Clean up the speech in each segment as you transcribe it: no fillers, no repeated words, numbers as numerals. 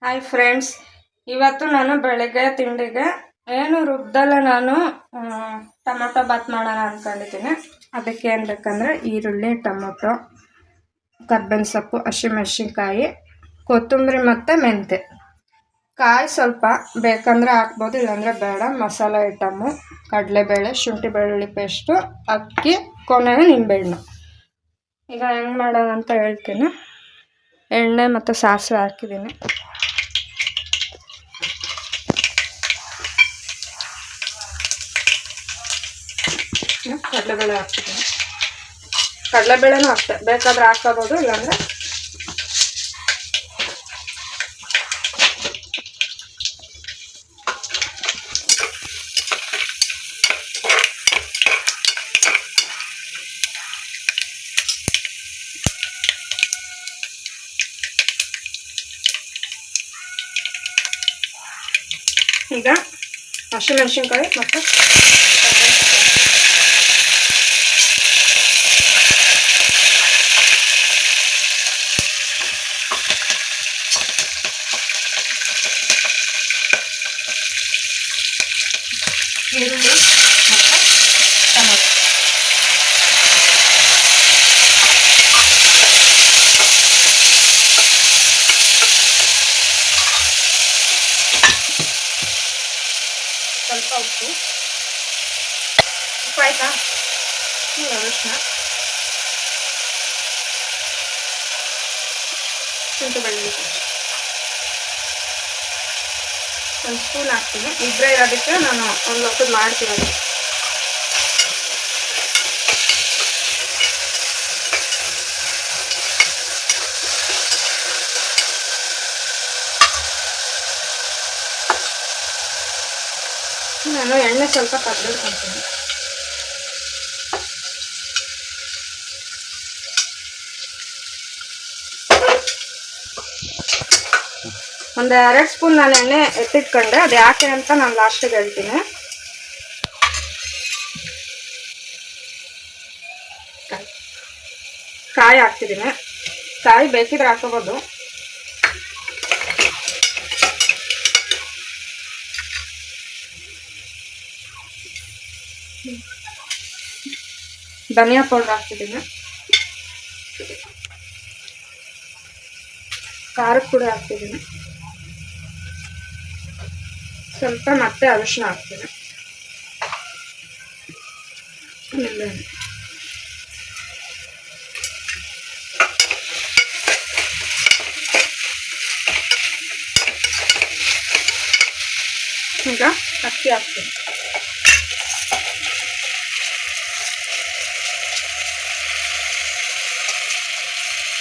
Hi friends, ಇವತ್ತು ನಾನು ಬೆಳಗ್ಗೆ ತಿಂಡಿಗೆ ಏನು ರುಬ್ದಲ್ಲ ನಾನು ಟೊಮೊಟೊ ಬಾತ್ ಮಾಡೋಣ ಅಂದ್ಕೊಂಡಿದ್ದೀನಿ. ಅದಕ್ಕೆ ಏನು ಬೇಕಂದರೆ ಈರುಳ್ಳಿ, ಟೊಮೊಟೊ, ಕರ್ಬೇವಿನ ಸೊಪ್ಪು, ಹಸಿಮೆಣಸಿನ್ಕಾಯಿ, ಕೊತ್ತಂಬರಿ ಮತ್ತು ಮೆಂತ್ಯ. ಕಾಯಿ ಸ್ವಲ್ಪ ಬೇಕಂದರೆ ಹಾಕ್ಬೋದು, ಇಲ್ಲಾಂದರೆ ಬೇಡ. ಮಸಾಲೆ ಐಟಮು ಕಡಲೆಬೇಳೆ, ಶುಂಠಿ ಬೆಳ್ಳುಳ್ಳಿ ಪೇಸ್ಟು, ಅಕ್ಕಿ, ಕೊನೆಗೆ ನಿಂಬೆಹಣ್ಣು. ಈಗ ಹೆಂಗೆ ಮಾಡೋಣ ಅಂತ ಹೇಳ್ತೀನಿ. ಎಣ್ಣೆ ಮತ್ತು ಸಾಸಿವೆ ಹಾಕಿದ್ದೀನಿ. ಕಡಲೆಬೇಳೆ ಹಾಕ್ತಿದ್ದೀನಿ. ಕಡಲೆಬೇಳೆನೂ ಅಷ್ಟೇ, ಬೇಕಾದ್ರೆ ಹಾಕೋಬೋದು, ಇಲ್ಲಾಂದರೆ ಈಗ ಹಸಿಮೆಣಸಿನ್ಕಾಯಿ ಮತ್ತು ಈರುಳ್ಳಿ ಮತ್ತು ಟೊಮೊಟೊ. ಸ್ವಲ್ಪ ಉಪ್ಪು ಆಯ್ತಾ? ಅರಿಶಿನ, ಶುಂಠಿ ಬೆಳ್ಳುಳ್ಳಿ ಒಂದು ಸ್ಪೂನ್ ಹಾಕ್ತೀನಿ. ಇಬ್ಬರೇ ಇರೋದಕ್ಕೆ ನಾನು ಒಂದು ಲೋಟದ ಮಾಡ್ತಿರೋದು. ನಾನು ಎಣ್ಣೆ ಸ್ವಲ್ಪ ಕದ್ದಿಡ್ಕೊತೀನಿ. ಒಂದು 2 ಸ್ಪೂನ್ ನಾನು ಎಣ್ಣೆ ಎತ್ತಿಟ್ಕೊಂಡೆ. ಅದು ಯಾಕೆ ಅಂತ ನಾನು ಲಾಸ್ಟಿಗೆ ಹೇಳ್ತೀನಿ. ಕಾಯಿ ಹಾಕ್ತಿದ್ದೀನಿ. ಕಾಯಿ ಬೇಕಿದ್ರೆ ಹಾಕೋಬೋದು. ಧನಿಯಾ ಪೌಡರ್ ಹಾಕ್ತಿದ್ದೀನಿ. ಖಾರದ ಪುಡಿ ಹಾಕ್ತಿದ್ದೀನಿ. ಸ್ವಲ್ಪ ಮತ್ತೆ ಅರಿಶಿನ ಹಾಕ್ತೀನಿ. ಈಗ ಅಕ್ಕಿ ಹಾಕ್ತೀನಿ.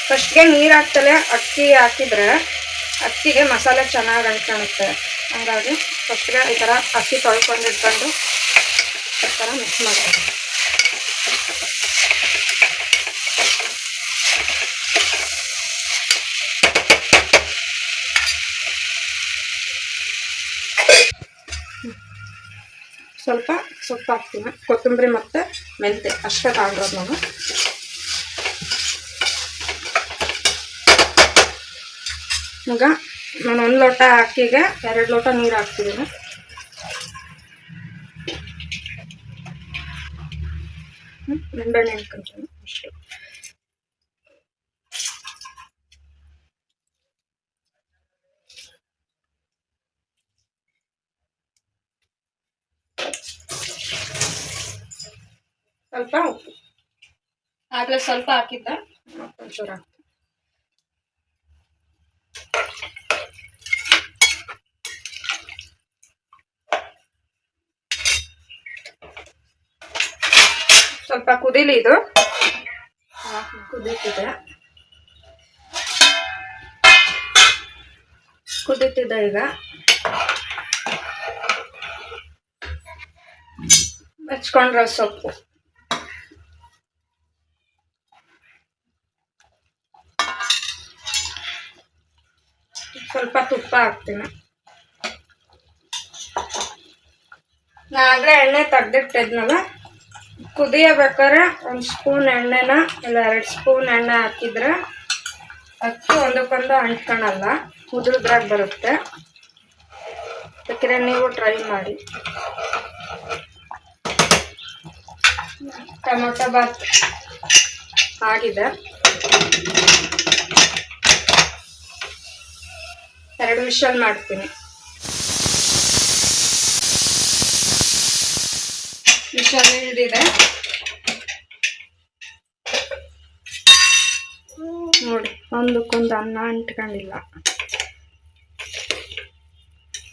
ಫಸ್ಟ್ಗೆ ನೀರು ಹಾಕ್ತಲೇ ಅಕ್ಕಿ ಹಾಕಿದ್ರೆ ಅಕ್ಕಿಗೆ ಮಸಾಲೆ ಚೆನ್ನಾಗಿ ಅಂಟ್ಕೊಳ್ಳುತ್ತೆ. ಹಾಗಾಗಿ ಫಸ್ಟ್ಗೆ ಈ ಥರ ಅಕ್ಕಿ ತೊಳ್ಕೊಂಡಿಟ್ಕೊಂಡು ಈ ಥರ ಮಿಕ್ಸ್ ಮಾಡ್ತೀನಿ. ಸ್ವಲ್ಪ ಸೊಪ್ಪು ಹಾಕ್ತೀನಿ. ಕೊತ್ತಂಬರಿ ಮತ್ತು ಮೆಂತ್ಯ ಅಷ್ಟೇ ತಗೊಂಡ್ರೋದು ನಾನು. ಈಗ ನಾನು 1 ಲೋಟ ಅಕ್ಕಿಗೆ 2 ಲೋಟ ನೀರು ಹಾಕ್ತಿದ್ದೀನಿ. ನಿಂಬೆಹಣ್ಣು ಹಾಕ್ಕೊಂತೀನಿ ಅಷ್ಟು. ಸ್ವಲ್ಪ ಉಪ್ಪು ಆಗಲೇ ಸ್ವಲ್ಪ ಹಾಕಿದ್ದೆ, ಒಂಚೂರು ಹಾಕ್ತೀನಿ. ಸ್ವಲ್ಪ ಕುದೀಲಿ. ಇದು ಕುದೀತಿದೆ ಈಗ ಹಚ್ಕೊಂಡ್ರೆ ಸೊಪ್ಪು, ಸ್ವಲ್ಪ ತುಪ್ಪ ಹಾಕ್ತೀನಿ. ನಾಗಲೇ ಎಣ್ಣೆ ತೆಗ್ದಿಟ್ಟಿದ್ನಲ್ಲ, ಕುದಿಯಬೇಕಾದ್ರೆ 1 ಸ್ಪೂನ್ ಎಣ್ಣೆನ ಇಲ್ಲ 2 ಸ್ಪೂನ್ ಎಣ್ಣೆ ಹಾಕಿದ್ರೆ ಅಕ್ಕಿ ಒಂದಕ್ಕೊಂದು ಅಂಟ್ಕೊಳಲ್ಲ. ಉದುರುದ್ರಾಗ ಬರುತ್ತೆ. ಬೇಕಿದ್ರೆ ನೀವು ಟ್ರೈ ಮಾಡಿ. ಟೊಮೊಟೊ ಬಾತ್ ಆಗಿದೆ. 2 ವಿಷಲ್ ಮಾಡ್ತೀನಿ. ವಿಷಲ್ ಹಿಡಿದಿದೆ ನೋಡಿ. ಒಂದಕ್ಕೊಂದು ಅನ್ನ ಅಂಟ್ಕೊಂಡಿಲ್ಲ.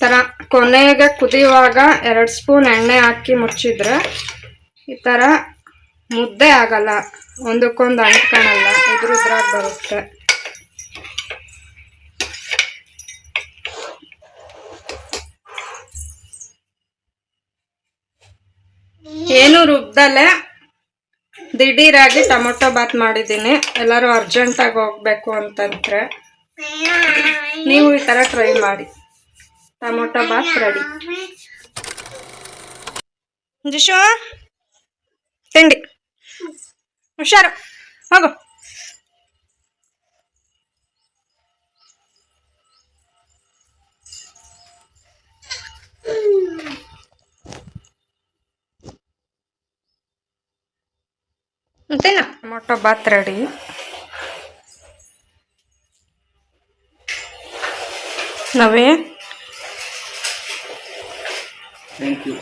ಥರ ಕೊನೆಗೆ ಕುದಿಯುವಾಗ 2 ಸ್ಪೂನ್ ಎಣ್ಣೆ ಹಾಕಿ ಮುಚ್ಚಿದ್ರೆ ಈ ಥರ ಮುದ್ದೆ ಆಗಲ್ಲ, ಒಂದಕ್ಕೊಂದು ಅಂಟ್ಕೊಳಲ್ಲ, ಉದುರುದ್ರಾಗ ಬರುತ್ತೆ. ಏನು ರುಬ್ದಲ್ಲೇ ದಿಢೀರಾಗಿ ಟೊಮೊಟೊ ಬಾತ್ ಮಾಡಿದ್ದೀನಿ. ಎಲ್ಲರೂ ಅರ್ಜೆಂಟಾಗಿ ಹೋಗ್ಬೇಕು ಅಂತಂದ್ರೆ ನೀವು ಈ ಥರ ಟ್ರೈ ಮಾಡಿ. Tomato bath ready. ಜಿಶು ತಿಂಡಿ ಹುಷಾರು, ಹೋಗು. ಮತ್ತೇನ ಟೊಮೊಟೊ ಬಾತ್ ರೆಡಿ. ನವೇ ಥ್ಯಾಂಕ್ ಯು.